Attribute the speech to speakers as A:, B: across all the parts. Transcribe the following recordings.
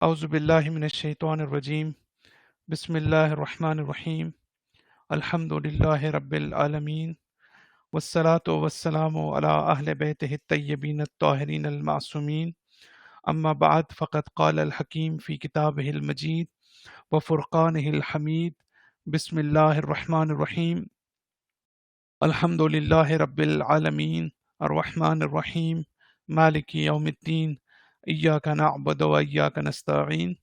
A: أعوذ بالله من الشيطان الرجيم بسم الله الرحمن الرحيم الحمد لله رب العالمين والصلاة والسلام على أهل بيته الطيبين الطاهرين المعصومين أما بعد فقد قال الحكيم في كتابه المجيد وفرقانه الحميد بسم الله الرحمن الرحيم الحمد لله رب العالمين الرحمن الرحيم مالك يوم الدين إياك نعبد وإياك نستعين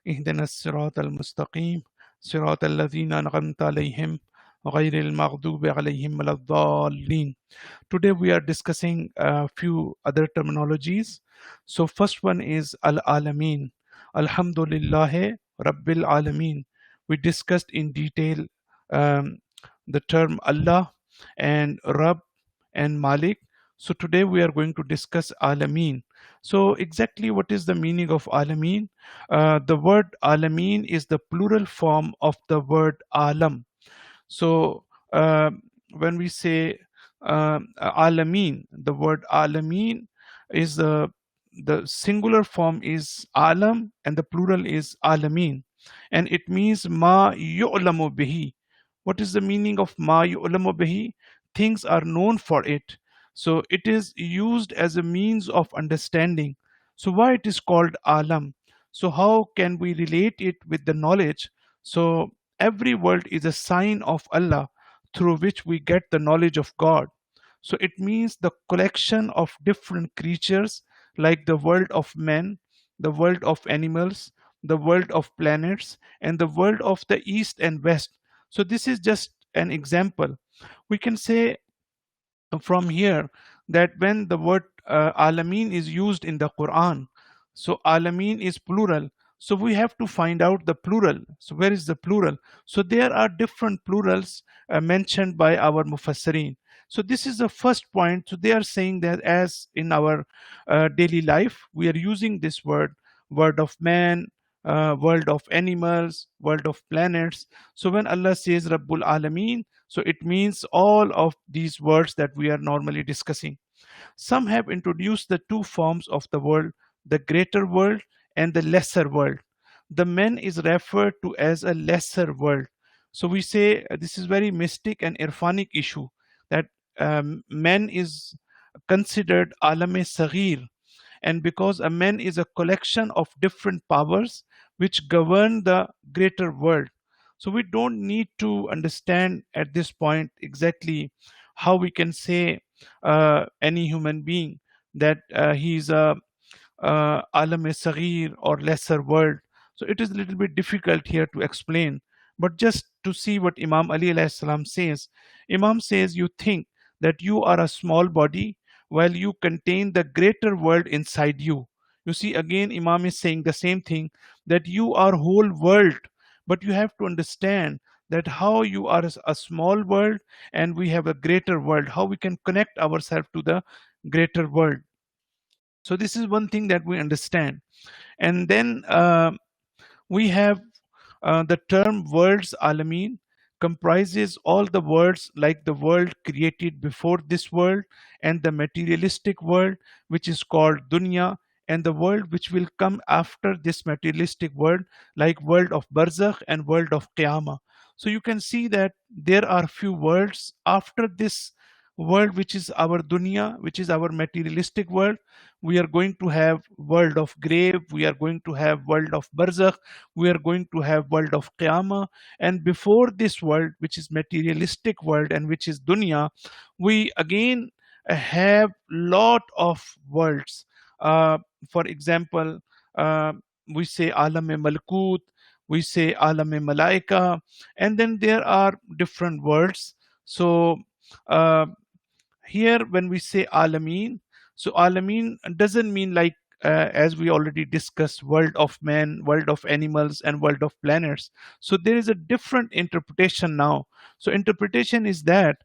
A: اهدنا الصراط المستقيم صراط الذين أنعمت عليهم غير المغضوب عليهم ولا الضالين. Today we are discussing a few other terminologies. So first one is Al-Alamin. Alhamdulillah Rabbil Alameen. We discussed in detail um, the term Allah and Rabb and Malik. So today we are going to discuss Alameen. So exactly what is the meaning of Alameen? The word Alameen is the plural form of the word Alam. So uh, when we say Alameen, the word Alameen is the singular form is Alam and the plural is Alameen, and it means Ma yu'lamu bihi. What is the meaning of Ma yu'lamu bihi? Things are known for it. So it is used as a means of understanding. So why it is called Alam? So how can we relate it with the knowledge? So every world is a sign of Allah through which we get the knowledge of God. So it means the collection of different creatures like the world of men, the world of animals, the world of planets, and the world of the east and west. So this is just an example. We can say from here that when the word Alameen is used in the Quran, so Alameen is plural. So we have to find out the plural. So where is the plural? So there are different plurals mentioned by our Mufassirin. So this is the first point. So they are saying that as in our daily life, we are using this word, word of man, world of animals, world of planets. So when Allah says Rabbul Alameen, so it means all of these words that we are normally discussing. Some have introduced the two forms of the world, the greater world and the lesser world. The man is referred to as a lesser world. So we say this is very mystic and irfanic issue that man is considered alame saghir, and because a man is a collection of different powers which govern the greater world. So we don't need to understand at this point exactly how we can say any human being that he is a alam saghir or lesser world. So it is a little bit difficult here to explain. But just to see what Imam Ali alayhi salam says, Imam says, you think that you are a small body while you contain the greater world inside you. You see, again, Imam is saying the same thing, that you are whole world, but you have to understand that how you are a small world and we have a greater world, how we can connect ourselves to the greater world. So this is one thing that we understand. And then we have the term worlds alameen comprises all the worlds, like the world created before this world and the materialistic world which is called dunya, and the world which will come after this materialistic world, like world of barzakh and world of qiyamah. So you can see that there are few worlds after this world, which is our dunya, which is our materialistic world. We are going to have world of grave, we are going to have world of barzakh, we are going to have world of qiyamah, and before this world, which is materialistic world and which is dunya, we again have lot of worlds. For example, uh, we say alam malkut, we say alam malaika, and then there are different worlds. So uh, here when we say alameen, so alameen doesn't mean like as we already discussed, world of man, world of animals, and world of planets. So there is a different interpretation now. So interpretation is that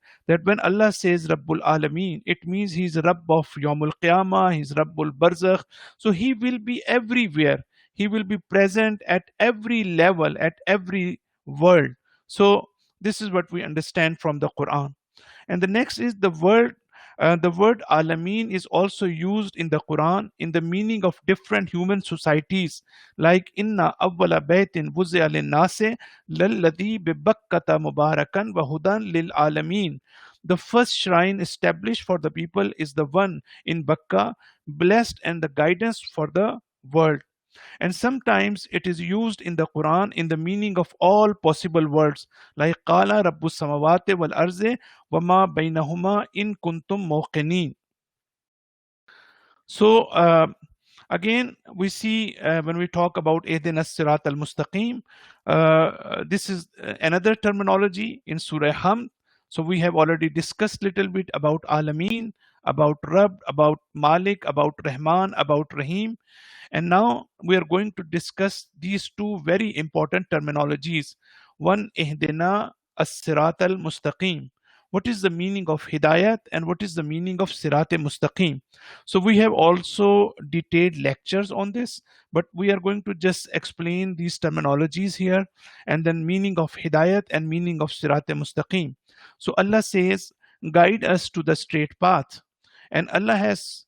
A: when Allah says Rabbul Alameen, it means he's Rabb of Yawmul Qiyamah, he's Rabbul Barzakh. So he will be everywhere, he will be present at every level, at every world. So this is what we understand from the Quran. And the next is the word. The word Alameen is also used in the Quran in the meaning of different human societies, like Inna awwala baytin wuzi'a lin-nasi lalladhi bi Bakkata mubarakan wa hudan lil alamin. The first shrine established for the people is the one in Bakka, blessed and the guidance for the world. And sometimes it is used in the Quran in the meaning of all possible words, like Qala Rabbus Samawati wal Arze Wama Bainahuma in Kuntum Muqinin. So, again, we see when we talk about Ihdina Sirat al Mustaqim, this is another terminology in Surah Hamd. So, we have already discussed a little bit about Alameen, about Rabb, about Malik, about Rahman, about Rahim. And now we are going to discuss these two very important terminologies. One, Ihdina as-Sirat al-Mustaqim. What is the meaning of Hidayat and what is the meaning of Sirat al-Mustaqim? So we have also detailed lectures on this, but we are going to just explain these terminologies here, and then meaning of Hidayat and meaning of Sirat al-Mustaqim. So Allah says, guide us to the straight path. And Allah has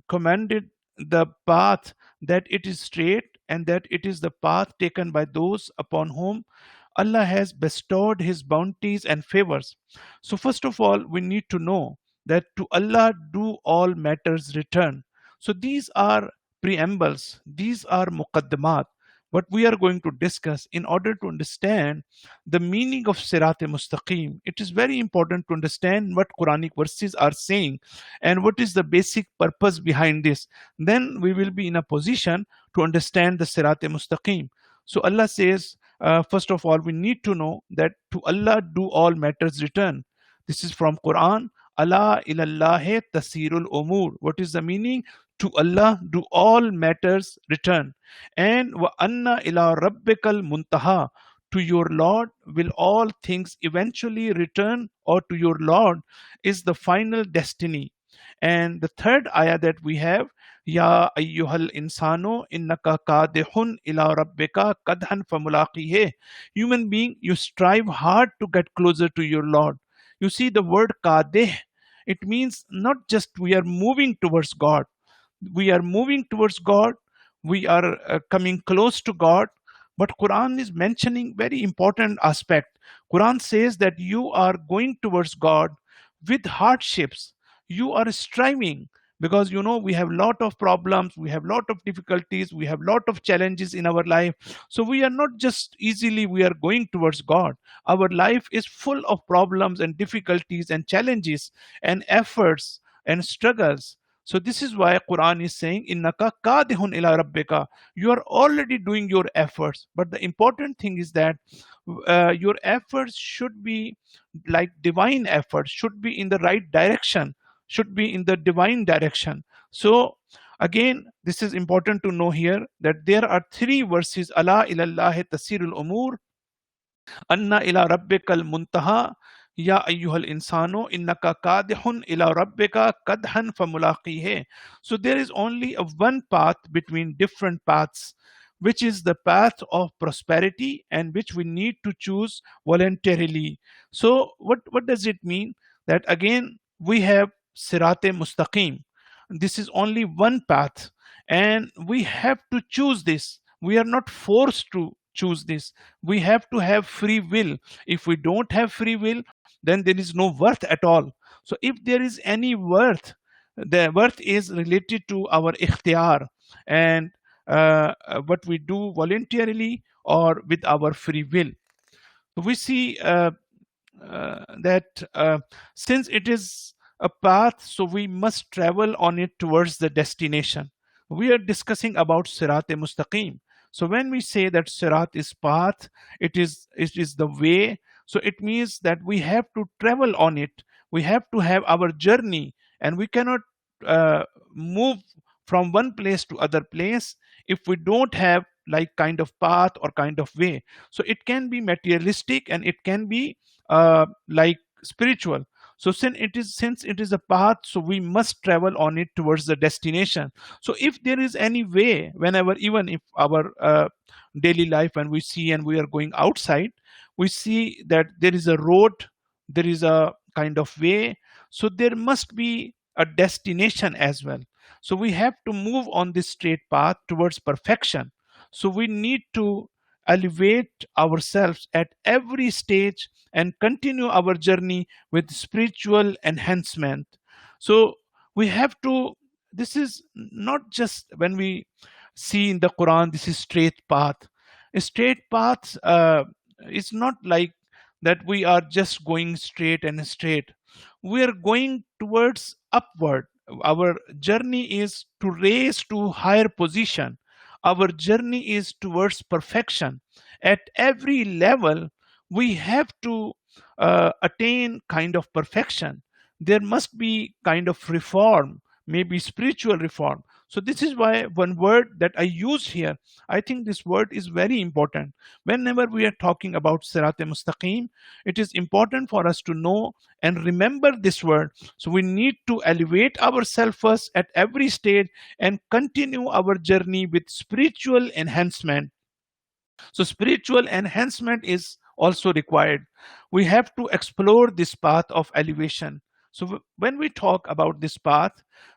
A: commanded the path that it is straight and that it is the path taken by those upon whom Allah has bestowed his bounties and favors. So, first of all, we need to know that to Allah do all matters return. So, these are preambles, these are muqaddamat, what we are going to discuss in order to understand the meaning of Sirat Mustaqim. It is very important to understand what Quranic verses are saying and what is the basic purpose behind this. Then we will be in a position to understand the Sirat Mustaqim. So Allah says, first of all, we need to know that to Allah do all matters return. This is from Quran. Allah ilallahi tasirul umur. What is the meaning? To Allah do all matters return. And wa anna ila rabbikal muntaha. To your Lord will all things eventually return, or to your Lord is the final destiny. And the third ayah that we have, Ya ayyuhal insano innaka kadihun ila rabbika kadhan famulaqihe. Human being, you strive hard to get closer to your Lord. You see the word kadih, it means not just we are moving towards God, we are moving towards God, we are coming close to God. But Quran is mentioning very important aspect. Quran says that you are going towards God with hardships. You are striving, because you know we have lot of problems, we have lot of difficulties, we have lot of challenges in our life. So we are not just easily we are going towards God. Our life is full of problems and difficulties and challenges and efforts and struggles. So this is why Quran is saying, Innaka kadihun ila rabbika. You are already doing your efforts. But the important thing is that your efforts should be like divine efforts, should be in the right direction, should be in the divine direction. So again, this is important to know here that there are three verses, Allah ilallahi tasirul umur, Anna ila rabbikal muntaha, Ya ayyuhal insano innaka kadihun ila rabbika kadhan famulaqihe. So there is only a one path between different paths, which is the path of prosperity and which we need to choose voluntarily. So what does it mean? That again we have Sirate Mustaqim. This is only one path and we have to choose this. We are not forced to choose this. We have to have free will. If we don't have free will, then there is no worth at all. So if there is any worth, the worth is related to our ikhtiyar and what we do voluntarily or with our free will. We see that since it is a path, so we must travel on it towards the destination. We are discussing about Sirat Mustaqim. So when we say that Sirat is path, it is the way. So it means that we have to travel on it. We have to have our journey, and we cannot move from one place to other place if we don't have like kind of path or kind of way. So it can be materialistic and it can be like spiritual. So since it is a path, so we must travel on it towards the destination. So if there is any way, whenever, even if our daily life, when we see and we are going outside, we see that there is a road, there is a kind of way. So there must be a destination as well. So we have to move on this straight path towards perfection. So we need to elevate ourselves at every stage and continue our journey with spiritual enhancement. So we have to, this is not just when we see in the Quran, this is straight path. A straight path is not like that we are just going straight and straight. We are going towards upward. Our journey is to raise to higher position. Our journey is towards perfection. At every level, we have to attain kind of perfection. There must be kind of reform, maybe spiritual reform. So this is why one word that I use here, I think this word is very important. Whenever we are talking about Sirat Mustaqim, it is important for us to know and remember this word. So we need to elevate ourselves first at every stage and continue our journey with spiritual enhancement. So spiritual enhancement is also required. We have to explore this path of elevation. So when we talk about this path,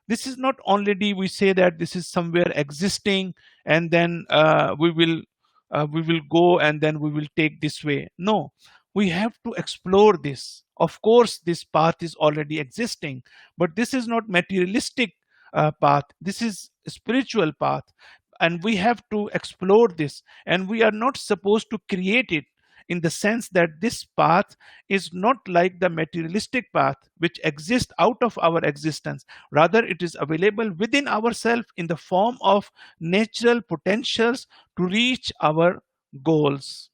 A: this is not only we say that this is somewhere existing and then we will go and then we will take this way. No, we have to explore this. Of course, this path is already existing, but this is not materialistic path. This is a spiritual path, and we have to explore this, and we are not supposed to create it, in the sense that this path is not like the materialistic path which exists out of our existence. Rather, it is available within ourselves in the form of natural potentials to reach our goals.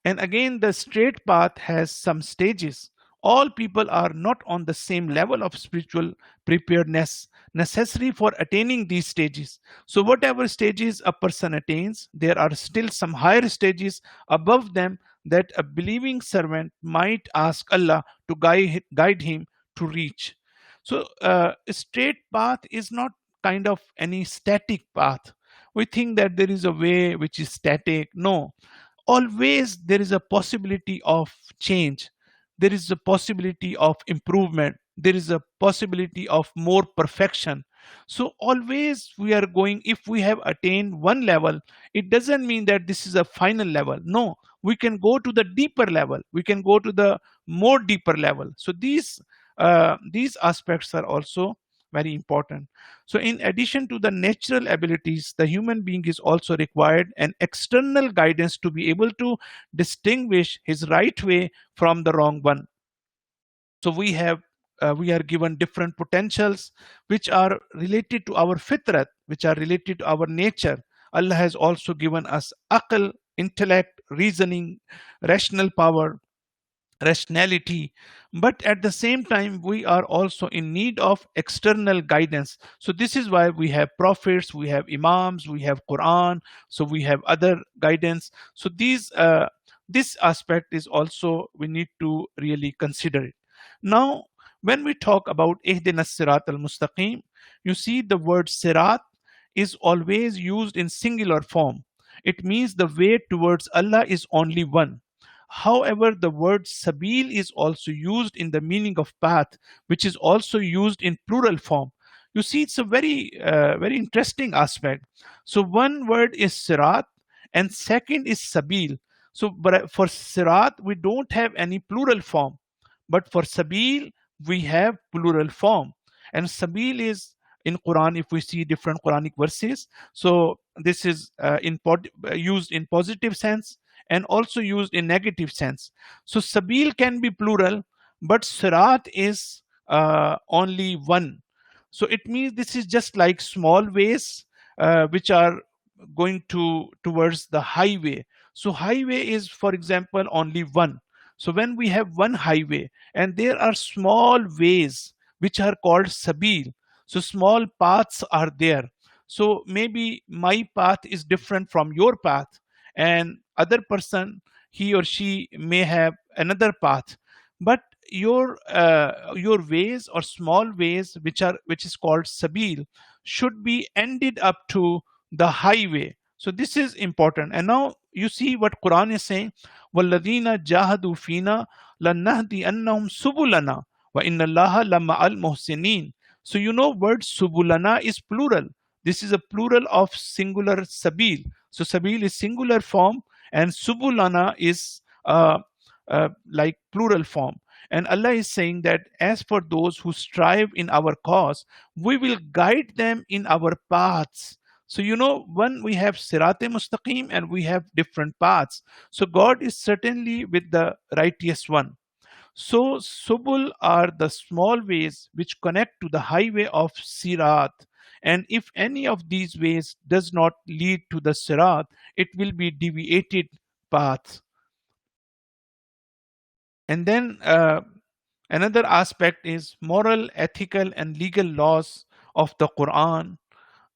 A: And again, the straight path has some stages. All people are not on the same level of spiritual preparedness necessary for attaining these stages. So, whatever stages a person attains, there are still some higher stages above them that a believing servant might ask Allah to guide him to reach. So, a straight path is not kind of any static path. We think that there is a way which is static. No, always there is a possibility of change, there is a possibility of improvement, there is a possibility of more perfection. So always we are going, if we have attained one level, it doesn't mean that this is a final level. No, we can go to the deeper level, we can go to the more deeper level. So these aspects are also very important. So, in addition to the natural abilities, the human being is also required an external guidance to be able to distinguish his right way from the wrong one. So, we are given different potentials which are related to our fitrat, which are related to our nature. Allah has also given us aql, intellect, reasoning, rational power, rationality, but at the same time we are also in need of external guidance. So this is why we have prophets, we have imams, we have Quran, so we have other guidance. So this aspect is also we need to really consider it. Now when we talk about ihdinas sirat al mustaqim, you see the word sirat is always used in singular form. It means the way towards Allah is only one. However, the word sabil is also used in the meaning of path, which is also used in plural form. You see, it's a very interesting aspect. So one word is sirat, and second is sabil. So, but for sirat we don't have any plural form, but for sabil we have plural form. And sabil is in Quran, if we see different Quranic verses. So this is used in positive sense and also used in negative sense. So sabil can be plural, but sirat is only one. So it means this is just like small ways which are going towards the highway. So highway is, for example, only one. So when we have one highway and there are small ways which are called sabil, so small paths are there. So maybe my path is different from your path, and other person, he or she may have another path, but your ways or small ways which is called sabil should be ended up to the highway. So this is important. And now you see what Quran is saying: walladina jahadu fina lanahdi annahum subulana Wa inna Allaha lama'al muhsinin. So you know word subulana is plural. This is a plural of singular sabil. So sabil is singular form and subulana is like plural form. And Allah is saying that as for those who strive in our cause, we will guide them in our paths. So, you know, when we have Sirate Mustaqim and we have different paths. So, God is certainly with the righteous one. So, Subul are the small ways which connect to the highway of Sirat. And if any of these ways does not lead to the Sirat, it will be deviated path. And then another aspect is moral, ethical, and legal laws of the Quran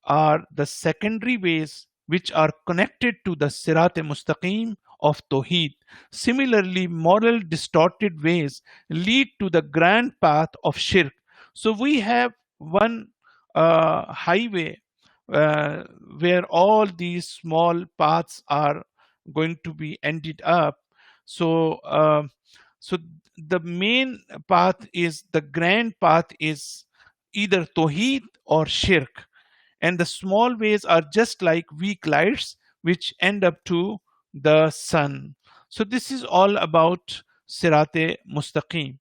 A: are the secondary ways which are connected to the Sirat Mustaqim of Tawheed. Similarly, moral distorted ways lead to the grand path of Shirk. So we have one highway uh, where all these small paths are going to be ended up. So, so the main path is the grand path is either Tawheed or Shirk, and the small ways are just like weak lights which end up to the sun. So this is all about Sirate Mustaqim.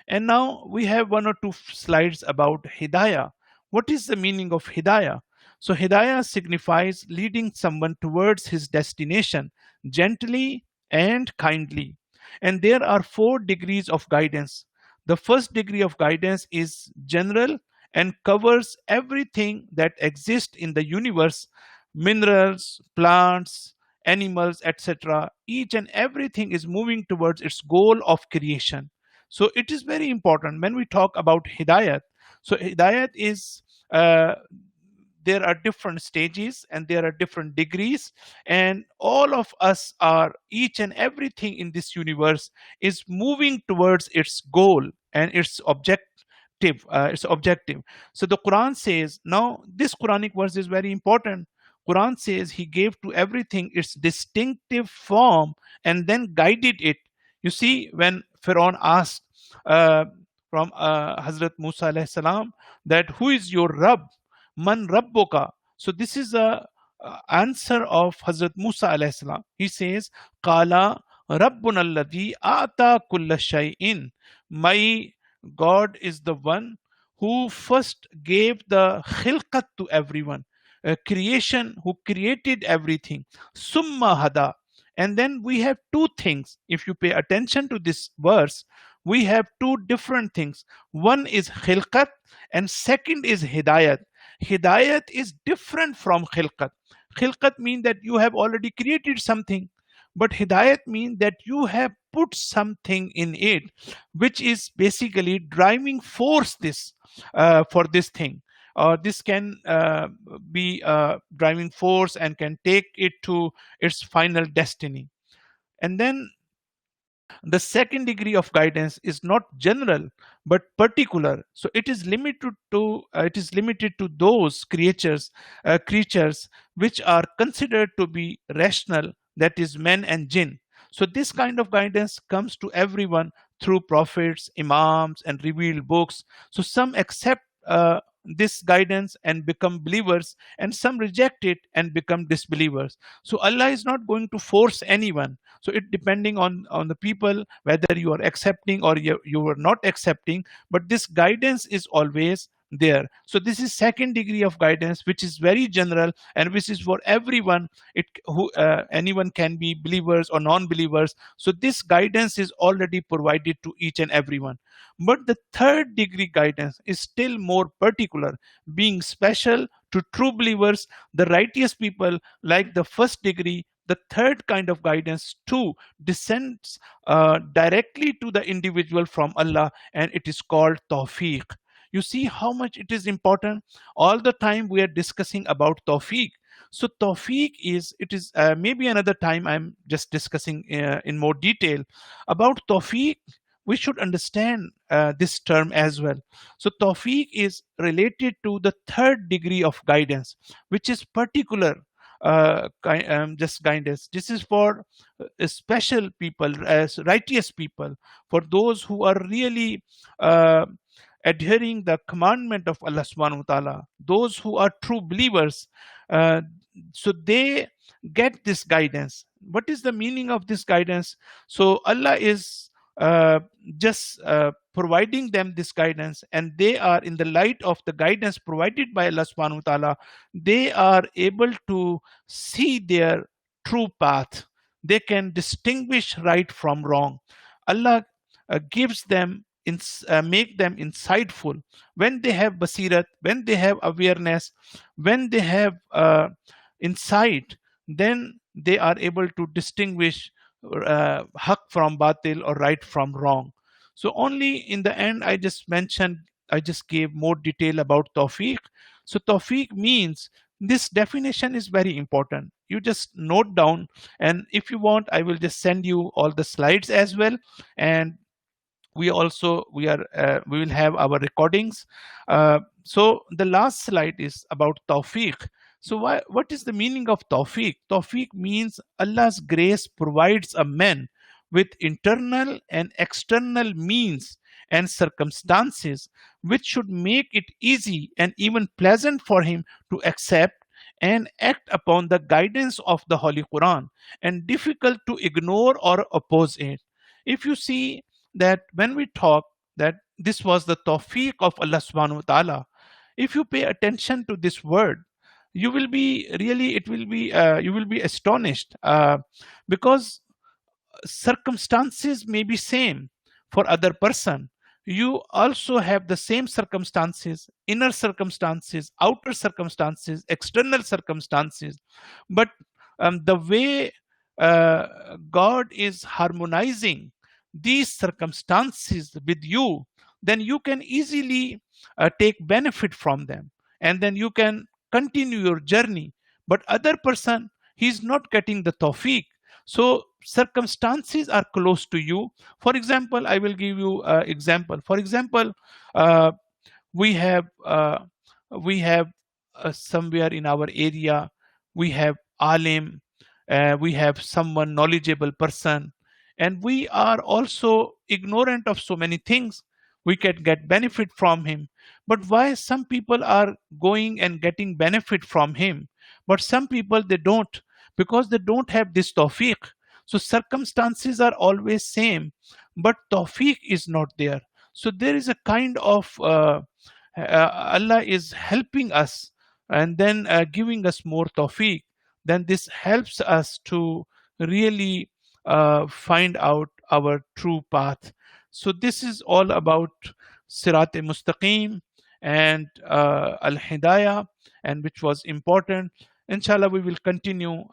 A: And now we have one or two slides about Hidayah. What is the meaning of Hidayah? So Hidayah signifies leading someone towards his destination gently and kindly. And there are 4 degrees of guidance. The first degree of guidance is general and covers everything that exists in the universe: minerals, plants, animals, etc. Each and everything is moving towards its goal of creation. So it is very important when we talk about Hidayat. So Hidayat is there are different stages and there are different degrees, and all of us are, each and everything in this universe is moving towards its goal and its objective. So the Quran says, now this Quranic verse is very important. Quran says he gave to everything its distinctive form and then guided it. You see, when Pharaoh asked uh, from Hazrat Musa alayhi salam that who is your Rabb, man rabbuka. So this is a answer of Hazrat Musa alayhi salam. He says, Qala Rabbuna alladhi ata kulla shay'in. My God is the one who first gave the khilqat to everyone, creation, who created everything. Summa hada. And then we have two things. If you pay attention to this verse, we have two different things. One is khilqat and second is hidayat. Hidayat is different from khilqat. Khilqat means that you have already created something, but hidayat means that you have put something in it, which is basically driving force this for this thing. This can be a driving force and can take it to its final destiny. And then the second degree of guidance is not general but particular. So it is limited to those creatures which are considered to be rational, that is men and jinn. So this kind of guidance comes to everyone through prophets, imams, and revealed books. So some accept this guidance and become believers, and some reject it and become disbelievers. So Allah is not going to force anyone. So it depending on the people whether you are accepting or you are not accepting, but this guidance is always there. So this is second degree of guidance, which is very general and which is for everyone. It who anyone can be believers or non-believers. So this guidance is already provided to each and everyone. But the third degree guidance is still more particular, being special to true believers, the righteous people. Like the first degree, the third kind of guidance too descends directly to the individual from Allah, and it is called tawfiq. You see how much it is important. All the time we are discussing about tawfiq. So tawfiq is, it is maybe another time I'm just discussing in more detail about tawfiq. We should understand this term as well. So tawfiq is related to the third degree of guidance, which is particular. just guidance. This is for special people, as righteous people, for those who are really uh, adhering the commandment of Allah subhanahu wa ta'ala, those who are true believers. uh, so they get this guidance. What is the meaning of this guidance? So Allah is uh, just providing them this guidance, and they are, in the light of the guidance provided by Allah subhanahu wa ta'ala, they are able to see their true path. They can distinguish right from wrong. Allah gives them, make them insightful. When they have basirat, when they have awareness, when they have insight, then they are able to distinguish haq from batil, or right from wrong. So only in the end, I just gave more detail about tawfiq. So tawfiq means, this definition is very important. You just note down, and if you want, I will just send you all the slides as well. And we will have our recordings. So the last slide is about tawfiq. So what is the meaning of tawfiq? Tawfiq means Allah's grace provides a man with internal and external means and circumstances which should make it easy and even pleasant for him to accept and act upon the guidance of the Holy Quran, and difficult to ignore or oppose it. If you see that when we talk that this was the tawfiq of Allah subhanahu wa ta'ala, if you pay attention to this word, you will be really, it will be, you will be astonished, because circumstances may be same for other person. You also have the same circumstances, inner circumstances, outer circumstances, external circumstances, but the way God is harmonizing these circumstances with you, then you can easily take benefit from them, and then you can continue your journey. But other person, he's not getting the tawfiq. So circumstances are close to you. For example, I will give you example. For example, uh, we have uh, we have somewhere in our area, we have alim, we have someone knowledgeable person, and we are also ignorant of so many things. We can get benefit from him. But why some people are going and getting benefit from him, but some people they don't? Because they don't have this tawfiq. So circumstances are always same, but tawfiq is not there. So there is a kind of Allah is helping us, and then giving us more tawfiq. Then this helps us to really find out our true path. So this is all about Sirat Mustaqim and Al Hidayah, and which was important. Inshallah, we will continue.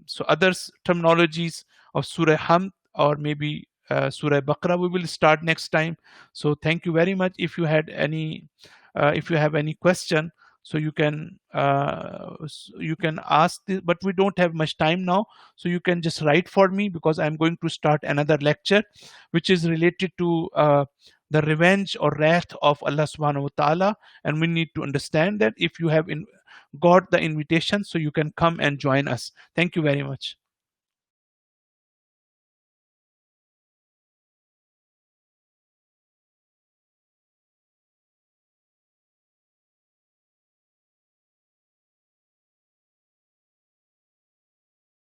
A: So others terminologies of Surah Hamd, or maybe Surah Baqarah, we will start next time. So thank you very much. If you had any, if you have any question, so you can ask this, but we don't have much time now. So you can just write for me, because I'm going to start another lecture which is related to the revenge or wrath of Allah subhanahu wa ta'ala. And we need to understand that if you have got the invitation, so you can come and join us. Thank you very much.